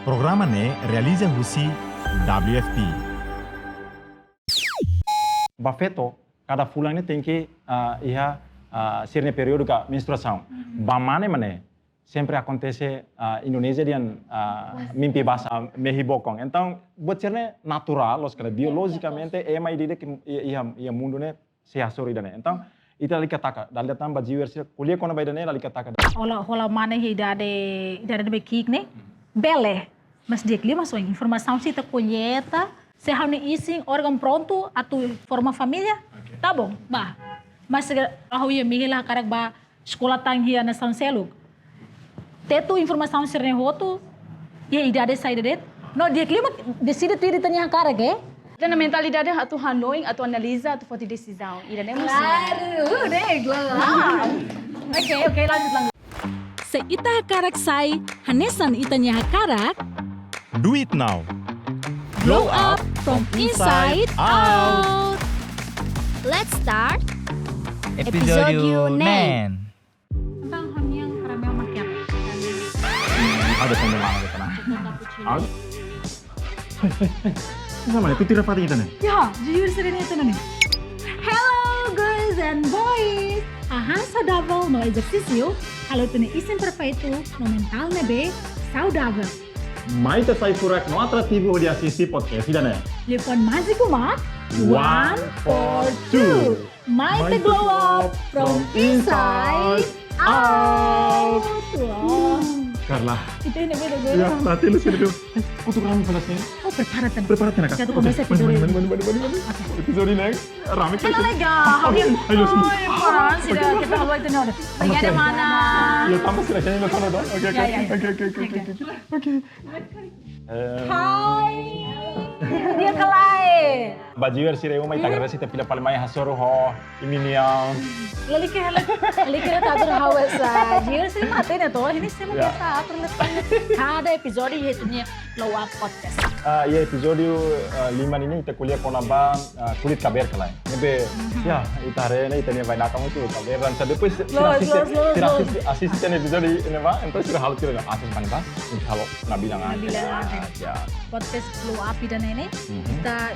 Programa ne realiza Husi WFP. Bafeto, cada fulano tem que ser no período da menstruação. Bamane mané, sempre acontece Indonésia dan mimpi bahasa mehibokong. Então, buat ser natural, los kala biologicamente é uma ideia que ia mundo ne se asori dane. Então, ita ali kataka, dali tamba jiwer kuliah kona bay dane ali kataka. Hola mana idade de bekik ne, bele, mas dia que mas informação se ta colheita, se há ising órgão pronto a tu forma família, tá bom, bah. Mas ako ia mihila karak ba sekolah tanghia na São Seluk. Tetu informação se rehoto, ia idade sai det. No dia que decide tu ditanya karak Dan na mentalidade atu Hanoi, atu analisa, atu forte decisão. Ida nem Claro, Oke, lanjut. Sa ita hakarak say, hanesan itanya hakarak, Do it now. glow up from inside out. Let's start Episódio Nen. Tentang yang karamel makiat. Ada pembelaan kita nah. Hai. Sama itu tidak pati kita nih. Ya, jujur sering itu nih. Hello girls and boys. Ahan saudável no exercício. Kalau tu nih isim perfeito no mental nebe saudável. Maite sai furak no atrativo de assistir podcast tidak nih. Telefon mágico mak. 142. Maite glow up from inside out. Wow. Carla. Itu ini beda. Ya, nanti lu sini dulu. Kutu kami falasnya. Oh, prepárate. Prepárate nak. Satu começa episódio. Mani. Episódio nih. Rame kan. Hello legal. Ayo sini. Parang sudah kita hawa itu nih. Lagi ada mana? Ya tambah sih kayaknya lo sana dong. Oke. Hai. Dia kelai. Bajiwer si Reu mai tagar si te pila palmai hasoro ho iminiang. Lali kira tadur hawa sa. Dia sih mati nih toh. Ini saya biasa perlepas. Ada episode itunya Glow Up Podcast. Ya episódio 5 ini kita kuliah konaba kulit kaber kalai. Nebe ya itare ne itania vai nakam itu kaber dan depois asisten episódio ini ba entonces sudah hal kira asis pani ba halo nabilang ya Podcast Glow Up dan ini kita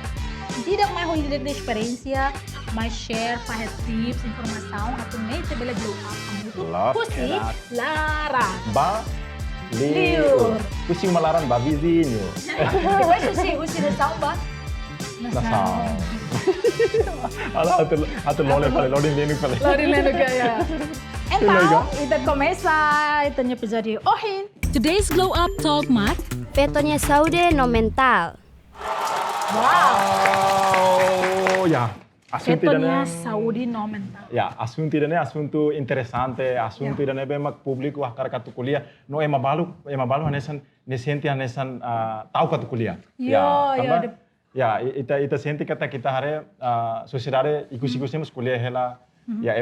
tidak mais ruim de experiência, mais share, faz tips, informação, atau nem se bela glow up kamu itu kusi lara. Ba liur. Kusi malaran babi zinho. Wes usi de samba. Nasal. Ala atu lole pale, loading lenu pale. Loading lenu kaya. Então, kita começa itanya episódio hoje. Today's glow up talk mat, Petonya saude no mental. Wow, ya. Assunto Petonya saúde no mental. Ya, assunto ini assunto interessante, assunto ini memang publik wah karena katu kuliah, no emabalu hanesan nesenti hanesan tahu katu kuliah. Ya, ita senti kata kita hari sociedade ikus-ikusnya kuliah hela, ya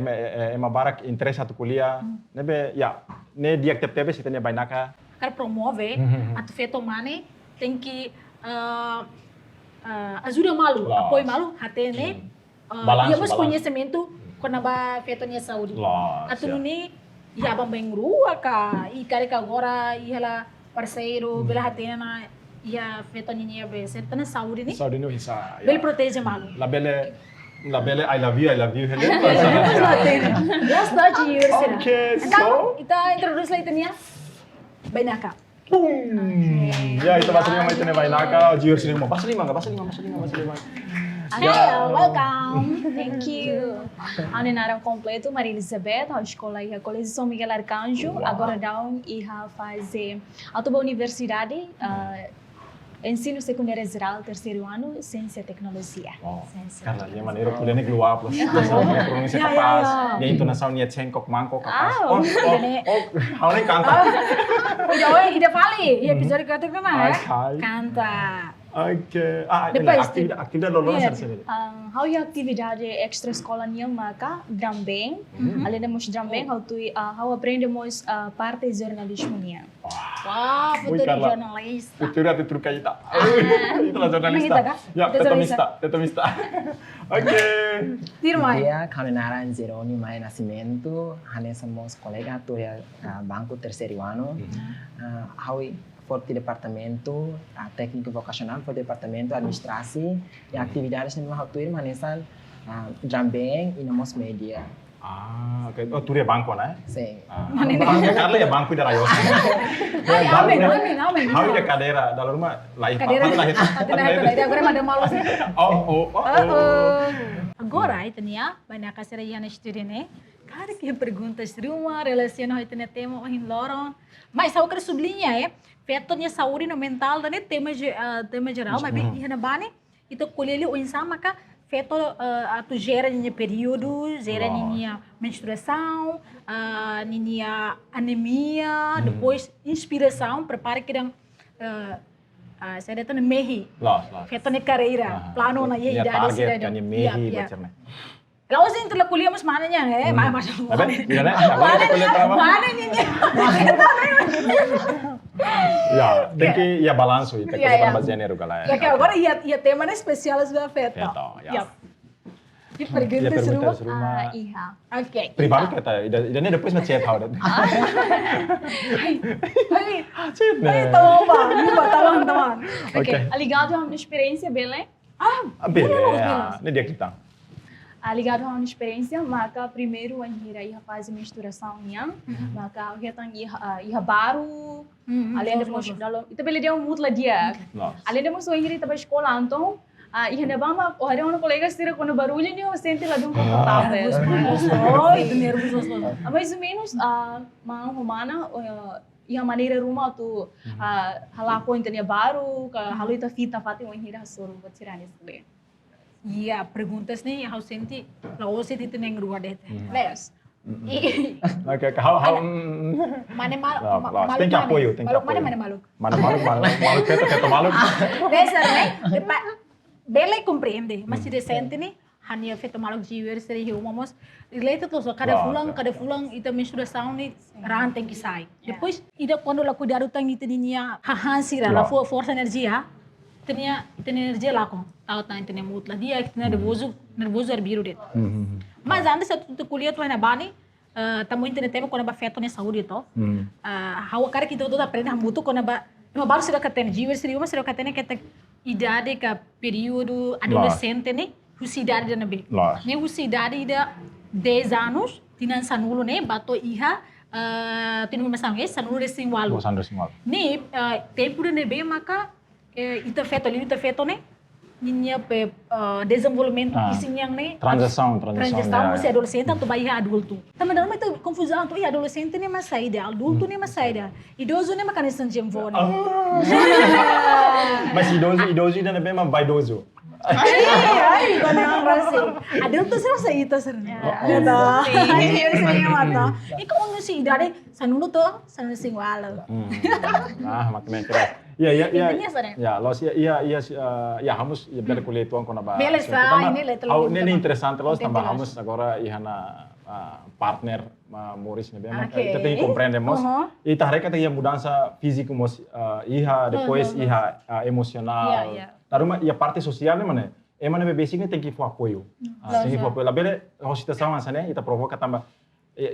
emabarak interest satu kuliah, nebe ya, ne dia tep-tep sitanya banyak. Quero promove a tu feito mane tem que ajuda malu, apoio malu, até né? Dia mas conhecimento quando ba feito nia saúde. Atu ni ia bambeng rua ka, e cara que agora ia parceiro, bela hatena na ia feito nia be, certa na saúde ni. Saúde no hisa. Bel protege malu. La belle I love you hele. Yes, da ji universidade. Okay, Então, kita introduce lah itanya. Banyak. Ya, itu bahasa lima itu nih Bainaka, jiwer sini mau bahasa lima. Welcome. Thank you. Ano naram completo, Maria Elizabeth, a escola e a Colégio São Miguel Arcanjo, agora down e a fazer a universidade, ensino secundário geral, terceiro ano, ciência e tecnologia. Karena dia maneiro kuliahnya keluar plus, dia pronúncia capaz, dia intonação dia cengkok mangkok capaz. Hal ini kanta. Ida fali, episódio que eu tenho mais. Canta. Oke. Aktividade lolosan sendiri. How yung atividade extra escola niya maka drum band, além de mos drum band, how aprendemos parte jornalismo niya. Wah, futuro jornalista. Futuro ati trucaita. Itulah jornalista. Ya, tetomista. Oke. Dirmai. Dia kami naran Zeroni Mai Nascimento, hanya somos colega tu ya bangku terceiro ano. How for o departamento técnico vocacional, for o departamento administrasi, e atividades na minha altura manesan também e nos media. Ah, oke. Oh, tu dia banco, né? Sim. Carla ya banco da rayos. Amin. How dia cadeira da rumah lahir Cadeira, lahir. agora ada malu sih. Oh. Agora, itu nih ya, banyak kasih yang estudie nih. Cara que perguntas rumah, relaciona com o tema em lorong. Mas eu quero sublinhar, fetonnya saúde no mental, né, tema geral, mas bem, na bane, itu colher o insama ka feto tu gera ninha período, gera ninha menstruação, ninha anemia, depois inspiração, prepara que saya datang mehi, feto ne carreira, plano na ia idade cidade, kan mehi bacerna. Lalu sih terlalu kuliah mas mana nya, mas mana ninha. Ya, tem que ia balanço e tem que para gênero galera. Ya que agora ia tema especial as feto. Ya. Di perguntas rumah. Iya. Oke. Pribadi kata, dan depois na chat how dat. Ai, tawang. Oke. Ligado a uma experiência, Belém? Beleza. Ne dia kita. Ligado a uma experiência, maka primeiro ang ia fazer misturação niang, maka kita ia baru, além de mos dalam itu beli dia mutla dia. Além de mos ingri taba escola então, ia na bama, ada um colega sira quando barulho ni eu senti lá dum confortável. Itu nervoso. Mais ou menos mang humana ia maneira rumah tu halako intanya baru, halu ita fita fati o ingri hasuru buat sirani sebe. Iya, perguntas nih how senti, lalu sih itu yang kedua deh. Les. Oke, how Mana malu. Tem que apoio. Mana malu. Malu feto malu. Dessa, né? Bela compreende, mas se decente nih, hanya feto malu jiwa seri humamos. Related loh, cada fulang itu menstruação nih ranting que sai. Depois, ida quando lá cuidado tang itu ninya hahansira, la força energia. Tinha energia lá com tahu tanya tinha mutla dia tinha nervoso biru deh. Mas antes tu kuliah tu na bani tamu tinha tema quando ba feto ne saúde to. Hawa cara que todo aprende muito quando ba baru sudah katene jiwa serius sudah katene kata idade ka período adolescente ne husidade na be. Ne husidade ida 10 anos tinha sanulo ne bato iha tinha masang sanulo recém-walo. Ne tempo ne be maka ita feto né? Ninha desenvolvimento isinya né? Transição você adolescente atau bayi adulto. Também não itu confusão tu adolescente né mas saída, adulto né mas saída, idoso né makan senjam vone. Mas idoso ainda bem mas vaidoso. Ai, quando eu assim, adulto sih masa itu sebenarnya. Iya, sering mata. Ikaw ano si idade sanulo to, sanulo sing walo. Makin keras. Iya. Intinya sana. Ya, los ya hamus ya bela kuliah tuan kona ba. Beleza, ini letra. Ini interessante los tambah hamus agora ihana partner Morris ne bem. Kita tem que compreendemos. E tá reca tem mudança física mos iha depois iha emocional. Taruma e a parte social né mane. Emane be basic tem que for apoio. Tem que for apoio. La bele situação asa né, ita provoca tambah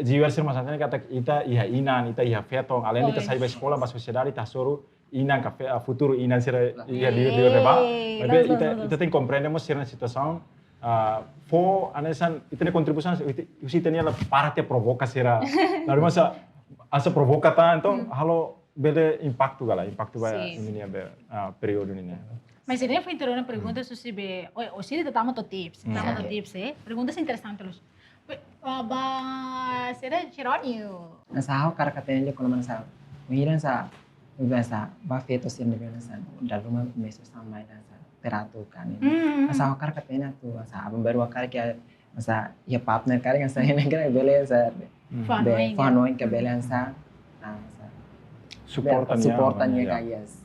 jiwa sir masanya kata ita iha inan, ita iha fetong, além ita sai ba escola ba sociedade ita soru inan ka futuro inan sir iha di reba. Tapi ita tem compreendemos sir na situação for anesan ita ne contribuição usi tenia la parte provoca sira. Lalu masa asa provoca ta então halo bele impacto ba ini be período ini. Mas ele foi interromper pergunta se be, o se ele tamo to tips, perguntas interessantes. Será Geronio? Nasahaw karakatenya kalau manasa. Mengiran sa biasa ba feto sir de sa dalam rumah meso sama sa teratur kan. Nasahaw karakatenya tu sa abang baru akar kaya sa ya partner kare nga sa hinagara bele sa fanoin ka bele sa supportannya kayas.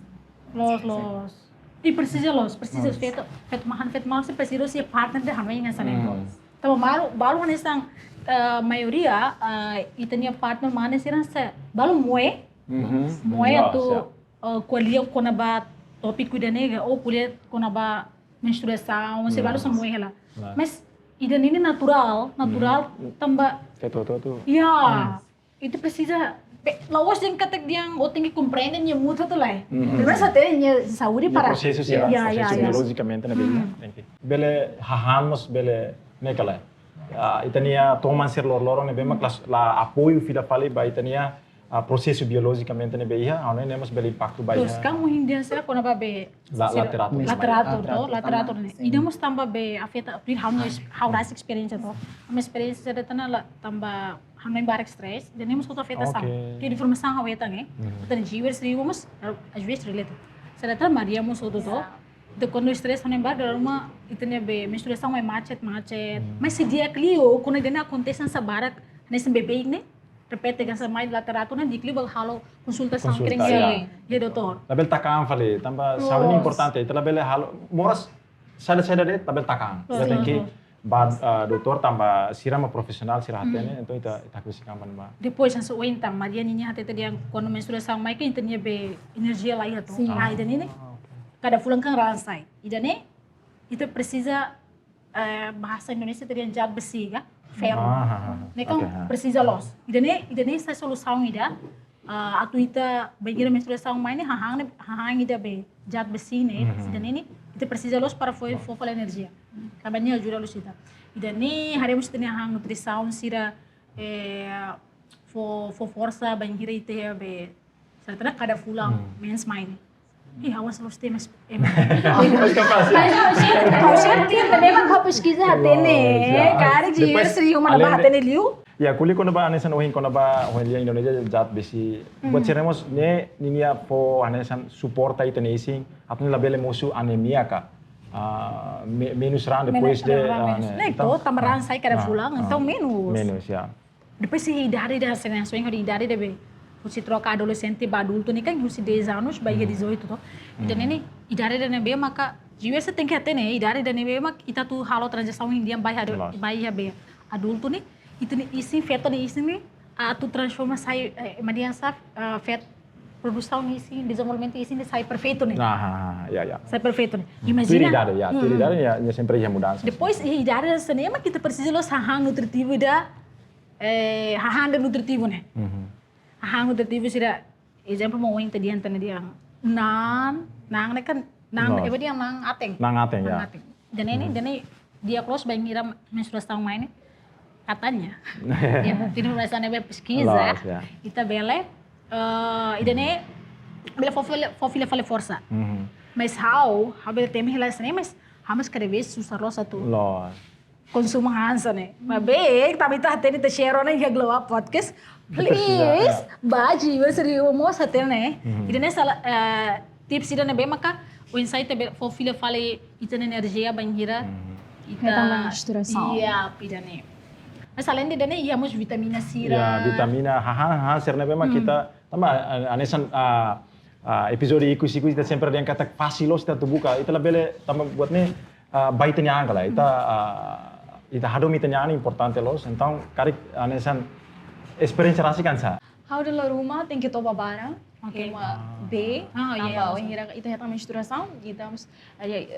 Los. E precisa feto mal se precisa ser partner de hamai nga sa negócio. Então, baru nesang maioria itania partner mana siran sa balu moe atau kuliah kona ba topik kuda nega ou kuliah kona ba menstruação se balu são moe lá. Mas idan ini natural tambah. Feto tu. Ya, itu precisa lawas yang kata dia tinggi compreenden yang muda tuh lah. Karena saat ini saúde para. Processo biologicamente na bela. Bele hahamos bele nekala. Itania toman ser lorong ne bema kelas la apoio fila fali ba itania processo biologicamente ne beia, aonde nemos bele impacto ba. Terus kamu hindia saya kona babe lateratur ne. Idamos tamba be afeta prin how nice experience to. Uma experiência de tana la tamba hamai barak stress, dan nemos kota afeta sam. Que informação haweta nge. Tana jiwers riwamos às vezes related. Será Maria mo sodo to. De quando o estresse não embarga, uma itania be menstruação é macet. Mas se dia clio, quando ele acontece nessa barak, nesse bebê né, repete que essa mãe laterato né, dikli bal halo konsultação kering ya doutor. Tabel takang fali, tamba saúde importante. Tabel halo, moras sada de tabel takang. Jadi que doutor tamba sirama profissional sirahatene, então ita kusikan ba. Depois nasa uintang Maria ninya hati dia quando menstruação mai que itania be energia lá itu. Ah, ida ini cada fulan kan ransai. Ida ne itu precisa bahasa Indonesia tadi yang jad besi kan, ferro. Ne kan precisa los. Ida ne sai solução ida. Atu ita bagira menstruação mai ne hahang ida be jad besi ne. Ida ne itu precisa los para fofa energia. Kabanya ajuda los ita. Ida ne haremos ter hang nutrição sira força bangira ite be. Serta cada fulan mens mai ne. Awas los temas. Mas capaz. Mas certinho, memang kau pesquisa hatene. Cara de serius mana bah hatene liu. Ya kuli kono ba anesan ohin kono ba ohin Indonesia jat besi. Buat ceremos ne ninia po anesan suporta itene ising. Apne labele musu anemia ka. Menos ran depois de. Então tamaran sai cada fulang, então menos. Menos ya. Depois se idade da senang swing hari idade debe. Se troca adolescente para adulto, nem kan usi 10 anos, baia 18 to. Então ini idade da nebe maka jiwa você tem que ter né, idade da nebe mak ita tu halo transição indian baia be adulto ni, itu ni isi feto ni isi ni tu transforma sai mediança fet produção ni isi desenvolvimento isi ni sai perfeito ni. Ya. Sai perfeito ni. Imagina. Idade ya sempre ia mudança. Depois idade da cinema kita precisa los hahang nutritivo da hahang nutritivo né. Hang nutritivo sira exemplo mo wing tadi antena dia nang kan iba dia nang ateng ya. Dan ini dia close bangira menstruação main katanya ya tidak merasa nebe pesquisa ita bele idane bele fofile fale força mas how bele tem relação mas hamas cada vez susah lo satu konsumo hansa ne mabe tapi tadi te share ona ya glow up podcast. Please, baji, serius mau satel ne. Idane salah tips ida ne be maka o insight be fofile fale ita energia bangira ita menstruação. Iya, idane. Mas além de dane íamos vitamina C. Ya, vitamina serna be maka kita tambah anesan episode iku kita sempre ada yang kata fasilos kita buka. Ita labele tambah buat ne baita nya angkala. Ita hadom ita nya importante los. Então, karik anesan experiência rasi kan sa. How de la rumah tem que tomar barang. Uma B, tambah hira itu heta menstruação, estamos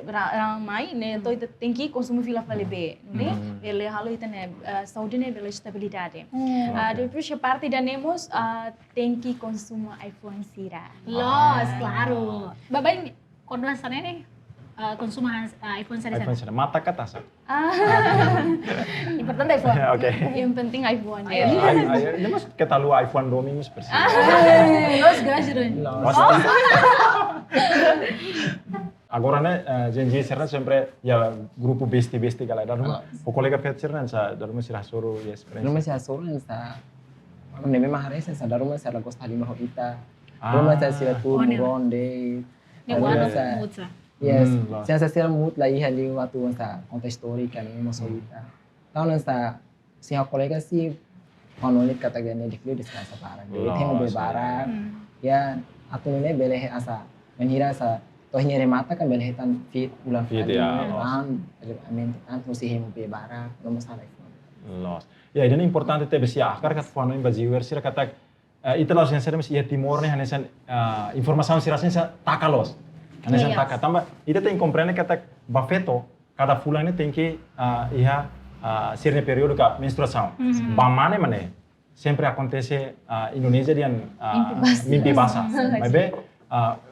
ramai, né? Então tem que consumir fila fale B, né? Ele halo itu né saúde né bela estabilidade. Depois a parte da nemos tem que consumir iPhone sira. Los, claro. Babai konduasannya nih konsumen iPhone sira. Mata ke atas. Importante iPhone. Oke. Yang penting iPhone. Ini mas kita lu iPhone domi mas persis. Los gajiran. Agora né, gente serna sempre ya grupo besti galera. O colega Pet serna sa darum sirah soro ya experience. Darum sirah soro sa neme maharesa sa darum sirah gosta lima hobita. Darum sirah tu ronde. Yes, sensação muito lá ali o atu sa conta histórica ni mosolita. Tahu nasa si kolega si konolit kata gani dikli disasa para. Jadi temu bebarak. Ya atu ni bele asa menhira sa tohnya remata kan bele tan fit ulang fit ya. Amin antu si hemu bebarak no masalah itu. Los. Ya ini importante te besia akar kat fano imbaziwer sira kata itulah yang saya mesti timor nih hanesan informasi sirasnya takalos. Anesan taka tambah ita tem compreende kata bafeto cada fulano tem que sirne período ka menstruação. Bamane mane sempre acontece Indonesia dian mimpi basah. Mas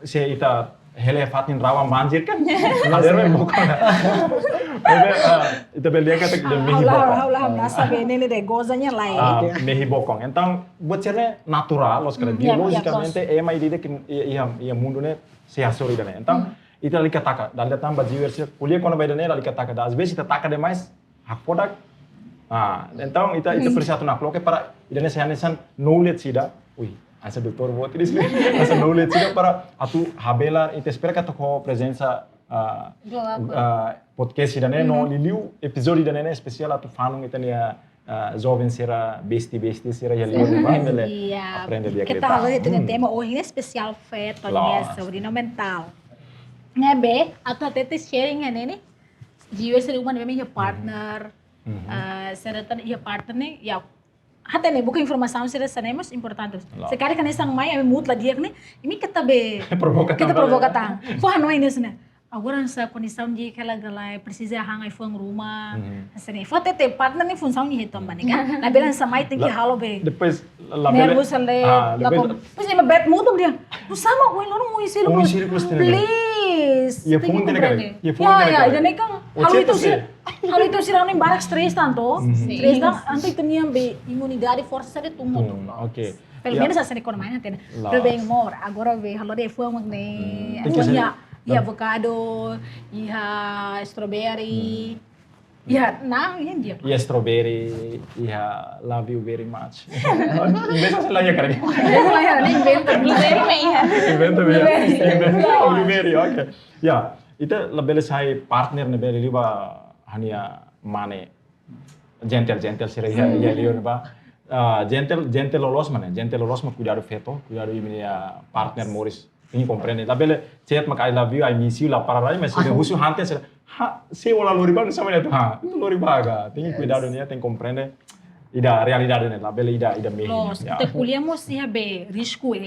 se ita hele fatin rawan banjir kan, ada yang bukan. Ita belia kata dia mehibokong. Haulah merasa ini deh gozanya lain. Mehibokong. Então, buat cerita natural, los kata biologicamente ema ide que ia mundo ne se asori dane. Então, ita ali kataka, dalam tambah jiwa kuliah kono beda ne ali kataka. Às vezes ita taka demais, hakodak. Então ita precisa tu nak loke para idane se hanesan knowledge sida. Ui, asa doutor buat ini sih. Asa knowledge sida para atu habelar ita espera kata ko presença podcast idane no liliu episódio idane especial atu fanung ita nia jovem será besti será ya liu bangele aprende dia kita harus itu tema hoje especial feto nia sobre no mental. Né be atu até sharing ini jiwa seri uma memang partner seratan ia partner nih ya hata nih bukan informasi sih sana mas importante. Sekarang kan esang mai ame mutla dia nih ini kita provokatan. Fo hano ini sana. Agora sa condição de que ela precisa arranjar iPhone rumah. Assim, foto ter partner nih função nih itu mbak kan. Na belan sa mai tem que halo be. Depois nervous ale. Depois ele bet mudo dia. Usama ko lo mo isilo. Please. Ya phone tene kare. Ya, ini kan halo itu sih orang barak stres tanto. Stres dan anto itu nih be imunidade força de tumo. Oke. Pelo menos assim com mais nanti. Pero bem more. Agora be halo de phone magne. Ya avocado, ya strawberry, ya dia. Ya strawberry, ya love you very much. Inventa lah ya kali. Inventa blueberry, oke. Ya, itu lebih saya partner lebih liba hanya mane gentle sih ya liur ba. Gentle lolos mana? Gentle lolos mah cuidado feto, cuidado ini ya partner Morris. Ini compreende. Tapi chat mak I love you, I miss you lah para lain masih ada husu hantes. Se ola loriba sama itu itu loriba aga. Tem cuidado nih, tem compreende. Ida realidade nih, lah ida mehi. Nós te colhemos se be risco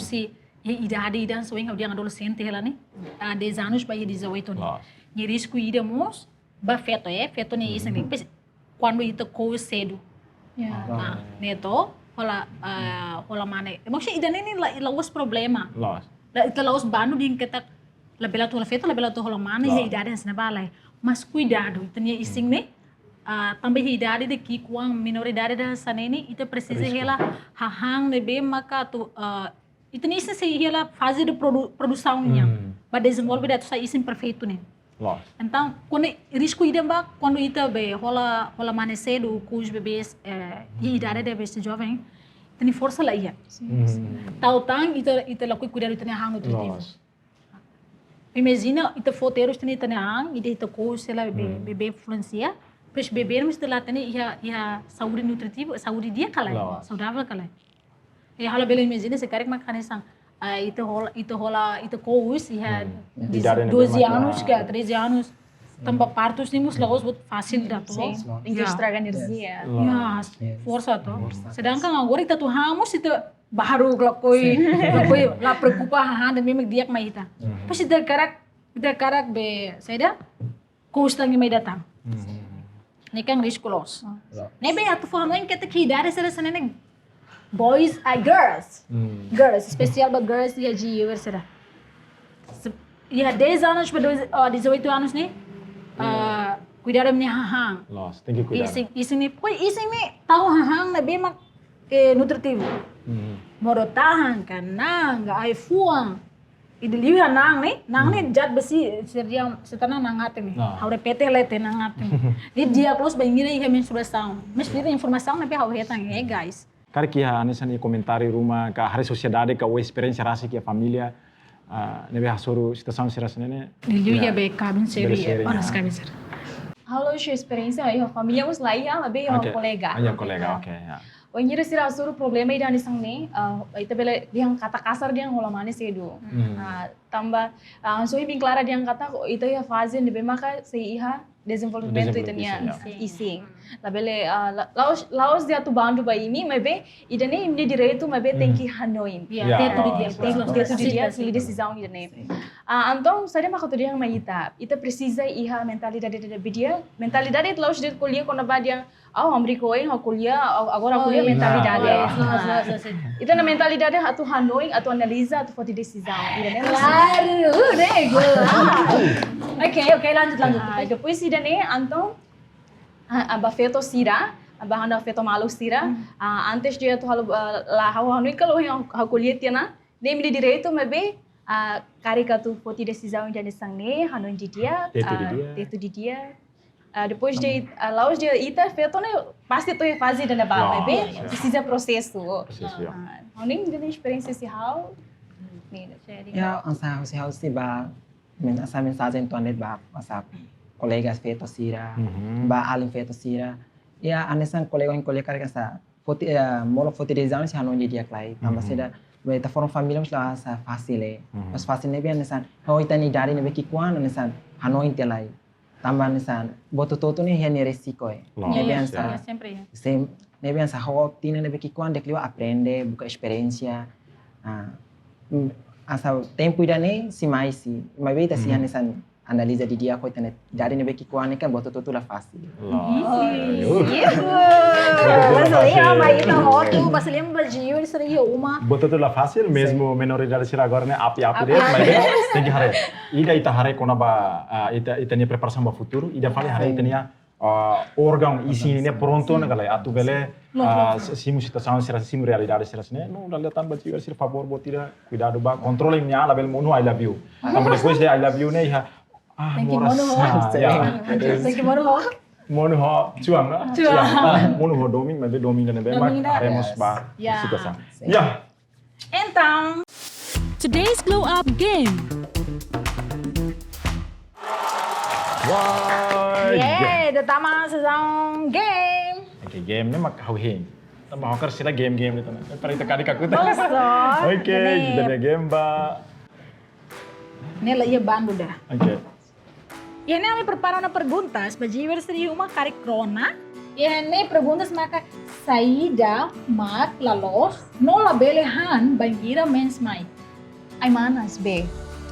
se idade dan soeng dia adolescente ela nih. 10 anos para 18 nih. Ni risco idamos ba feto nih isso nih. Quando ita co cedo. Neto hola mane. Maksudnya ida nih lawas problema. Ita laos banu din kita labela tu feto labela tu hola mane ya idade na balai. Mas cuidado, ita nih ising nih. Também idade de que com minoridade da sanene ita precisa ela hahang nebe maka tu ita nih se ela fase de produção nya. Ba desenvolver datu sa isim perfeito nih. Então, quando risco ida ba quando ita be hola mane cedo com os bebês idade de bebês jovem tem força lá ia. Tautang ita lakui cuidado ita hang nutritivo. Imagina ita foteiros ita hang ita coach ela bebê influencia, pois bebê mas ita lá ia saúde nutritiva, saúde dia kalai, saudável kalai. E hala bela imagina se karek makan sang ita coach ia 12 anos que 13 anos tambah partos nih mus lagos buat fácil dah tuh. Tem que estragar energia. Ya, força tuh. Sedangkan agora kita tuh hamus itu baru lakoi la preocupa dan memang dia mai ita. Pas ita karak be saya kustang mai datang. Nih kan riskulos. Nih be atu forma yang kita kidare sera seneng. Boys and girls. Girls, especial buat girls dia jiwa sera. Ya 10 anos para 18 anos nih. Cuidado minha hahang. Tem que cuidar. Ising ni tahu hahang na bemak nutritivo. Moro tahan kan nang ay fuang. Idiliwi nang ni jat besi setanang nangat ni. Haure pete lete nangat ni. Di dia close bangira iha menstruação. Mas pira informação na pe hau hetang guys. Cara que a nessa ni comentário rumah ka hari sociedade ka o experiência rasa que a família nebe hasuru situação serasa nene. Diliu ya be cabin seri. Onas cabin seri. Halo, sua experiência aí, a família mus lá ia lebih yang kolega. Yang kolega, oke ya. O nyira sira asuru problema ida nisang ni, ita bela dia kata kasar dia ngolamane sedu. Tambah so ibing clara dia kata ita ya fase nebe maka se iha desenvolvimento Desenvolvimento itania ising, ising. Labele laos dia tu bandu ba ini, mas bem, idane imne direito, mas bem tem que Hanoi. Ya, teto di dia. Teto di dia, pilih decisão idane. Então, saya mah kau yang maita, ita precisa iha mentalidade da dia, mentalidade itu laos dia kuliah quando vai dia, Amerika yang kuliah, agora kuliah mentalidade. Itu na mentalidade atau Hanoi, atau analisa, atau foto decisão. Idane Claro, nego. Oke, lanjut. Depois idane, então, aba feto sira, aba handa feto malu sira, antes dia tu lá Hanoi kalau yang kuliah tiana, nem de direito, mas bem, karika tu foto decisão jadi sangne, Hanoi di dia, teto di dia. Depois de laos dia ita feto né pasti tu fase da bala, mas bem, precisa processo. Hanoi tem experiência se hal. Ya, ansa house ba asa mensagem tuanet ba asa colegas feto sira, ba alin feto sira. Ya, anesan colega karika sa foto molo foto design si Hanoi di dia klai. Tambah seda Beta foram família mas lá sa fácil mas fácil ne bian nesan ho itani dari ne beki kuan nesan Hanoi telai tambah nesan boto toto ne hene resiko ne bian sa sempre. ne bian sa ho tina ne beki kuan dekliwa aprende buka experiência asa tempo idane si mais si mas beta si nesan analisa di dia ko itane dari ne beki kuan kan boto toto la fácil Brasileiro, mas ita roto, brasileiro Brasil, isso aí uma. Botou tudo lá fácil, mesmo menoridade sira agora né, api dele, mas tem que hare. Ida hare kona ba ita nia preparação ba futuro, ida fale hare ita nia órgão isi nia pronto na galera, atu bele simu situação sira simu realidade sira sine, não dá tan ba tiver sira favor botira, cuidado ba, controle minha la bel mono I love you. Também depois de I love you né, Tem que mono. Mono ho cuang mono ho doming mas doming dan bem haremos ba situação. Ya. Então, Today's Glow Up Game. datama sesang game. Oke, game ni mak hau hing. Tambah hokar sila game itu na. Para ita kadi kakuta. Oke, jadi game ba. Nela ia bando dah. Oke. E aí me prepararam perguntas, para jiver seria uma carikrona. E aí perguntas maka saída mak lalos no labelehan bangira mens mai. Ai manas, B.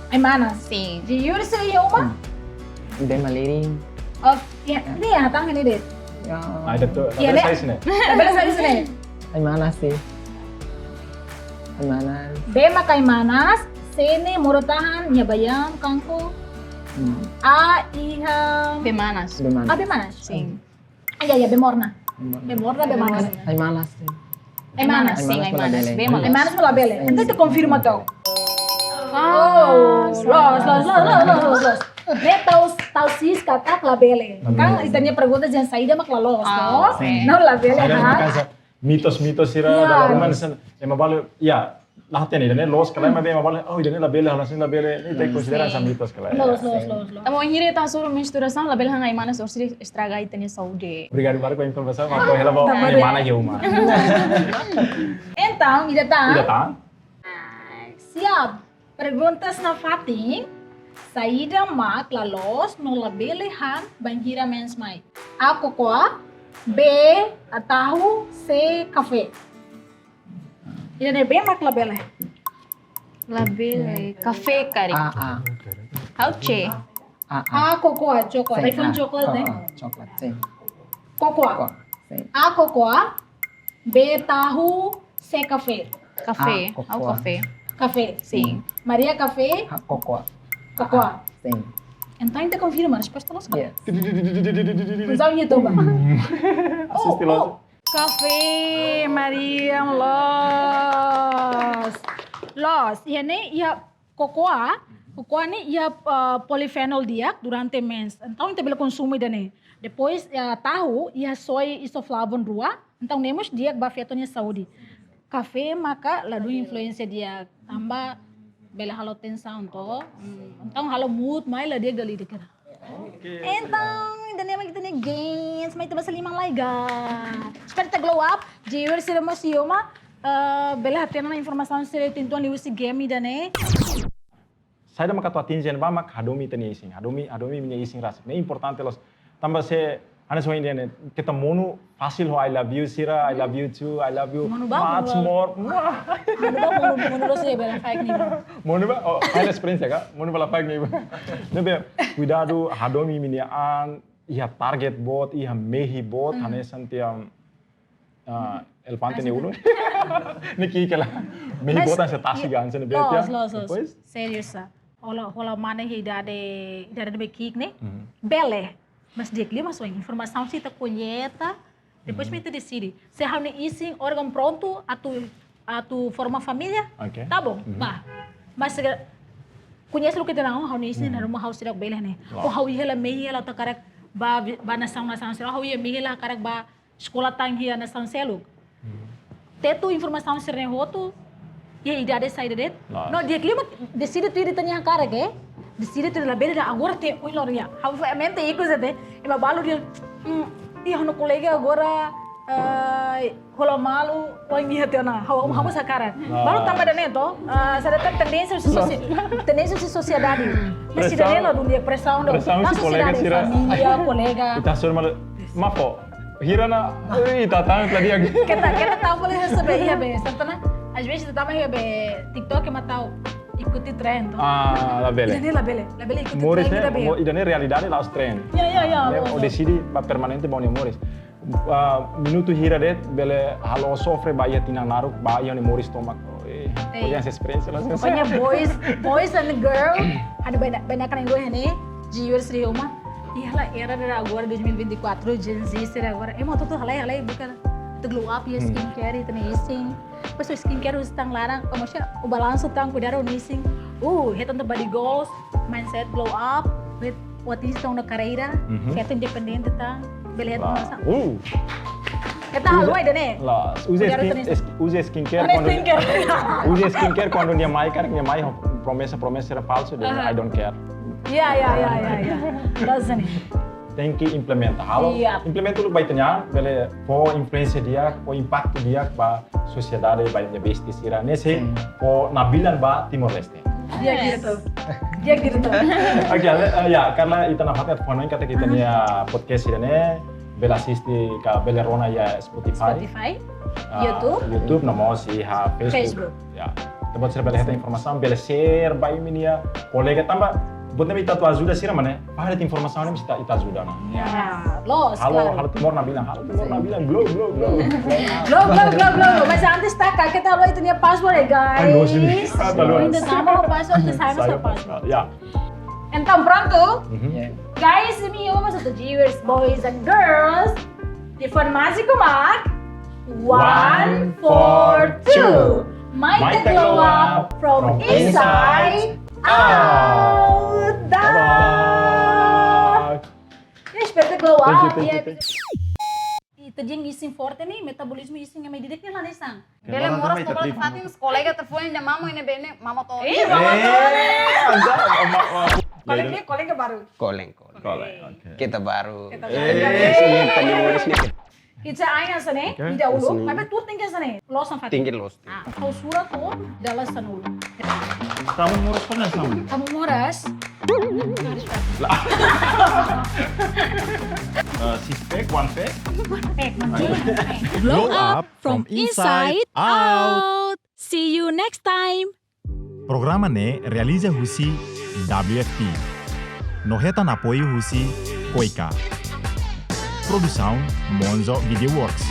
Ai manas. Sim. Jiver seria uma. bem maliring Oh, ya, ini ya tang ini deh. ya Ada tu, Iya, ada Nek. size ni. Labele sa sini. ay mana sih ay mana B makai manas, sini murutahan nyabayam kangko. A iha. B manas. bem mana A B manas. Sim. Iya, bemorna. Bemorna B manas. ay mana sih Ai manas. Sim, ai manas. B Ai manas. manas mo labele. Então tu confirma kau. Oh, los. Ne tau sis katak labele. Kan itanya pergunta jangan saída mak lalos, no? sim. No labele Ada ha. makasa mitos-mitos sira Ya. dalam rumah sen. Emabale, ya. Lahat yan, ida los kalay mabe emabale. Oh, ida labele, halas labele. Ini take consideran sa mitos kalay. Los. Tamo hiri ta suru menstruação, label hang ai manas orsi estraga itania saúde. Obrigado para com a informação. Mas corre lá vou mana eu uma. Então, ida Ida tá. ta? Siap. Perguntas na fatin. Saída mak lalos no labele han bangira mens mai. A cocoa, B tahu, C café. Ida ne B mak labele. Label café kari. How che? A cocoa, chocolate. iPhone chocolate ne. coklat sih Cocoa. sih A cocoa, B tahu, C café. Café. Ah, How cocoa. café? Café. Sim. Maria café, cocoa cocoa. sih Então ainda confirma a resposta los. yes Usar o YouTube. Assiste los. Café, Maria, los. Ini ia cocoa ni ia polifenol dia durante mens. Então inte bila consumo dane. Depois tahu ia soy isoflavon rua. Então nemos dia bafetonya saúde. Café maka ladu influência dia tambah bela halo tensão to. Então halo mood mai lah dia gali dikira. Então, ainda nem kita nih games, may tabas limang laiga. Espero kita glow up. Jiwer sila mo siyoma. Bela hatian na informação sila tintuan liwis si game da ne. Saya dah makatua tinjen ba mak hadomi tani ising. Hadomi minha ising ras. Ne importante los tambah se ane so ini ne kita monu fasil ho I love you Sira, I love you too, I love you Monu ba, much monu ba. more. Mano lo siya bela fake ni. Monu ba? Oh, ada experience ya kak? Monu bala fake nih. Nebe cuidado hadomi minian ia target bot, ia mehi bot, hane santiam elefante ni ulo. Niki kala mehi bot ang setasi gan sa nebe ya. Los. Depois Serius sa. Hola mana idade be kik ne. Bele. Mas dia mas so informação se ta conheta. Depois me te decide. Se há ising órgão pronto a tu forma família. Okay. Tá bom. Bah. Mas conhece o que tem não, há ising na rumah house tidak bele ne. O hau ihela mehi ela ta karak ba nação selo. Hau ia mehi ela karak ba sekolah tanghi nação selo. Tetu informação se rehoto. E idade saída det. No dia clima decide tu ir tanya karak decide tu la bele agora tem o iloria. Hau mente iku zate. Ima balu dia iya no colega agora rola malu o minha tena hau sakara. Baru tambah dan itu saya tendência sociedade. Mas se dane lá dunia pressão do sociedade família colega. Kita suruh malu mapo. Hirana ita tahu tadi lagi. Kita tahu boleh receber ia be, certo? Às vezes tu também ia be TikTok matau ikuti trend. La bele. La bele ikuti Moris trend kita be. idane realidade lá os trend. Ya. O decidi permanente bom Moris. Minuto hira det bele halo sofre ba ia tinang naruk ba ia ni Moris tomak. Olha essa experiência lá. Pokoknya boys and girl ada banyak yang gue ini jiwers di rumah. Iyalah era dari agora 2024 Gen Z será agora. Emang tuh halai bukan to glow up ya skincare itu nih ising. Pas skincare harus tang larang, maksudnya o balanço tang cuidar o ising. Retan the body goals, mindset glow up with what is tang na carreira, retan independente tang, bele retan masa. Kita halwai dane. Lah, use skincare quando minha mãe promessa era falso, I don't care. Ya. Lazane. Tem que implementar. Implementa o baitanya, bele po influência dia, po impacto dia ba sociedade ba nya besti sira nesse po nabilan ba Timor Leste. Dia gitu. Oke, ya karena kita nafakat phone kata kita nya podcast ini bela assisti ka bele rona ya Spotify, YouTube namo si ha Facebook. Ya. Tempat sira bele heta informação, bele share ba iminia kolega tambah Buatnya kita tu ajuda sih mana? Ada informasi ini bisa kita ajuda nah. Halo Timor Nabilang, glow. Mas antes tá kita lo itu nya password guys. Ainda nama password ke sana sa password. Ya. Então pronto? Guys, ini vamos a viewers, boys and girls. Telefon mágico mak 142. Might glow up from inside out. Espero glow up. Itu dia ngising forte nih, metabolisme ngising yang medidek nih lah nesang. Bele moras to kalau fatin kolega telefon da mama ini bene mama to. Kolega baru. Koleng. Oke. Kita baru. Kita aina sana, tidak ulu. Tapi tu tinggi sana, losan fatin. Tinggi los. Kau surat tuh, dalam sana ulu. Kamu moras pernah sama? Kamu moras? Six pack, one pack. Glow up from inside out. See you next time. Programa ne realiza husi WFP. Nohetan apoio husi Koika. Produção Monzo Video Works.